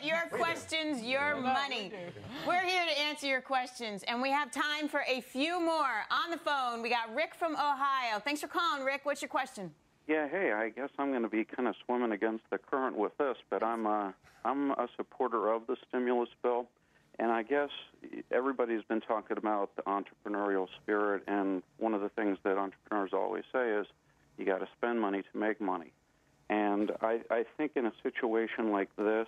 it. Your questions, your money. We're here to answer your questions, and we have time for a few more. On the phone, we got Rick from Ohio. Thanks for calling, Rick. What's your question? Yeah, hey, I guess I'm going to be kind of swimming against the current with this, but I'm a supporter of the stimulus bill, and I guess everybody's been talking about the entrepreneurial spirit, and one of the things that entrepreneurs always say is you got to spend money to make money. And I think in a situation like this,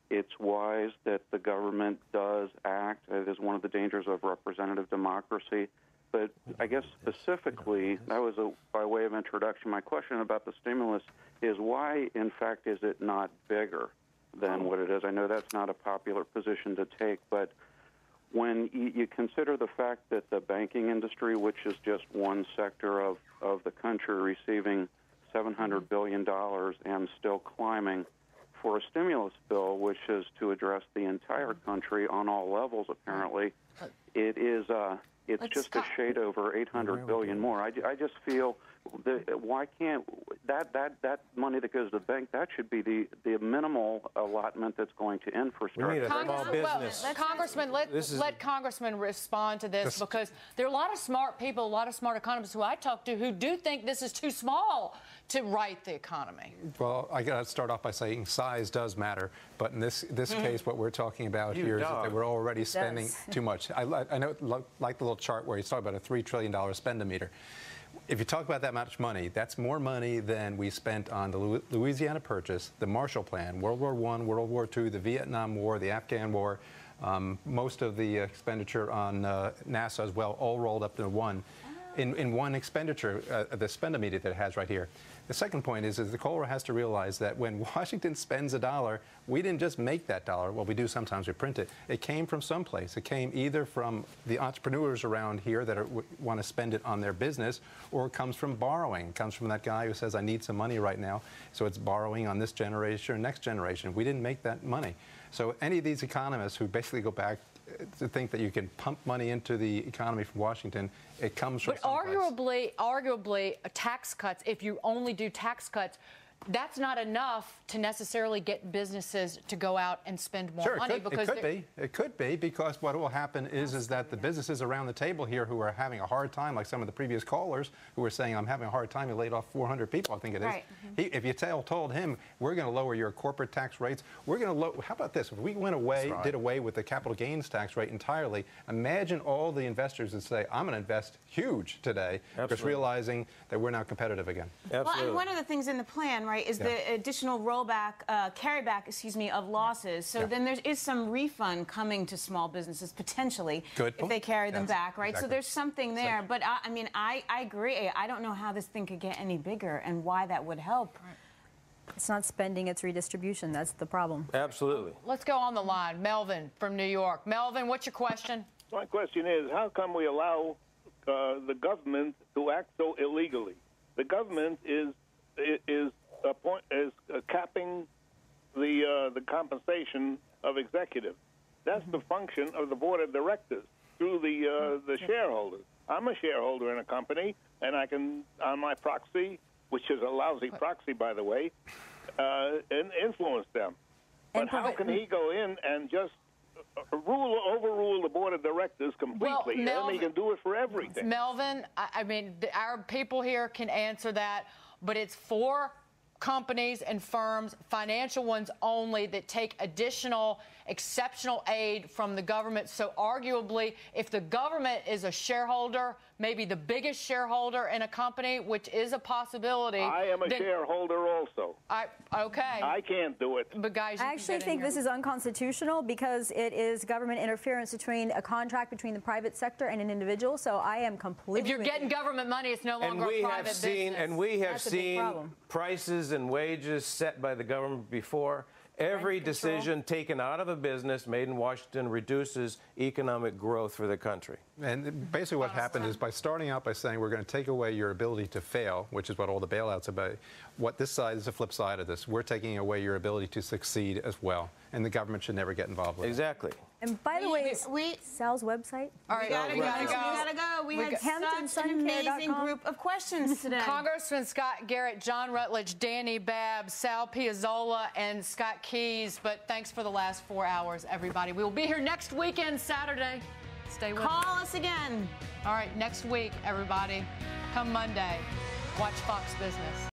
it's wise that the government does act. It is one of the dangers of representative democracy. But I guess specifically, that was by way of introduction. My question about the stimulus is why, in fact, is it not bigger than what it is? I know that's not a popular position to take, but when you consider the fact that the banking industry, which is just one sector of the country, receiving $700 billion and still climbing, for a stimulus bill, which is to address the entire country on all levels, apparently, it is it's just a shade over $800 billion more. I just feel why can't that money that goes to the bank, that should be the minimal allotment that's going to infrastructure. We need a small business. Well, Congressman, let Congressman respond to this, because there are a lot of smart people, a lot of smart economists who I talk to who do think this is too small to right the economy. Well, I got to start off by saying size does matter, but in this case, what we're talking about here is that we're already spending too much. I know, like the little chart where he's talking about a $3 trillion spend-a-meter. If you talk about that much money, that's more money than we spent on the Louisiana Purchase, the Marshall Plan, World War I, World War II, the Vietnam War, the Afghan War, most of the expenditure on NASA as well, all rolled up into one. In one expenditure, the spend-a-meter that it has right here. The second point is the caller has to realize that when Washington spends a dollar, we didn't just make that dollar. Well, we do sometimes, we print it. It came from someplace. It came either from the entrepreneurs around here that want to spend it on their business, or it comes from borrowing. It comes from that guy who says, I need some money right now. So it's borrowing on this generation or next generation. We didn't make that money. So any of these economists who basically go back to think that you can pump money into the economy from Washington, it comes from someplace. Arguably, tax cuts, if you only do tax cuts, that's not enough to necessarily get businesses to go out and spend more money. Because it could be, because what will happen is that the businesses around the table here who are having a hard time, like some of the previous callers who were saying, I'm having a hard time, you laid off 400 people, I think it is. Right. If you told him, we're going to lower your corporate tax rates, we're going to lower, how about this? If we went away, did away with the capital gains tax rate entirely, imagine all the investors that say, I'm going to invest huge today, just realizing that we're now competitive again. Well, and one of the things in the plan, right, is the additional rollback, carryback, of losses. So then there is some refund coming to small businesses potentially if they carry them back, right? Exactly. So there's something there. But I mean, I agree. I don't know how this thing could get any bigger and why that would help. It's not spending, it's redistribution. That's the problem. Absolutely. Let's go on the line. Melvin from New York. Melvin, what's your question? My question is, how come we allow the government to act so illegally? The government is capping the compensation of executives. That's the function of the board of directors through the shareholders. I'm a shareholder in a company, and I can, on my proxy, which is a lousy proxy, by the way, influence them. But how can he go in and just overrule the board of directors completely? Well, Melvin, he can do it for everything. Melvin, I mean, our people here can answer that, but it's for companies and firms, financial ones only, that take additional exceptional aid from the government. So arguably, if the government is a shareholder, maybe the biggest shareholder in a company, which is a possibility. I am a shareholder also. Okay. I can't do it. But guys, I actually think this is unconstitutional because it is government interference between a contract between the private sector and an individual. So I am completely. If you're getting government money, it's no longer a private business. And we have seen prices and wages set by the government before. Every decision taken out of a business made in Washington reduces economic growth for the country. And basically what happened is by starting out by saying we're going to take away your ability to fail, which is what all the bailouts are about, what this side is the flip side of this. We're taking away your ability to succeed as well. and the government should never get involved with it. Exactly. And by the way, Sal's website. All right, we gotta go. We had such an amazing group of questions today. Congressman Scott Garrett, John Rutledge, Danny Babb, Sal Piazzolla, and Scott Keyes. But thanks for the last 4 hours, everybody. We will be here next weekend, Saturday. Stay with us. Call us again. All right, next week, everybody. Come Monday. Watch Fox Business.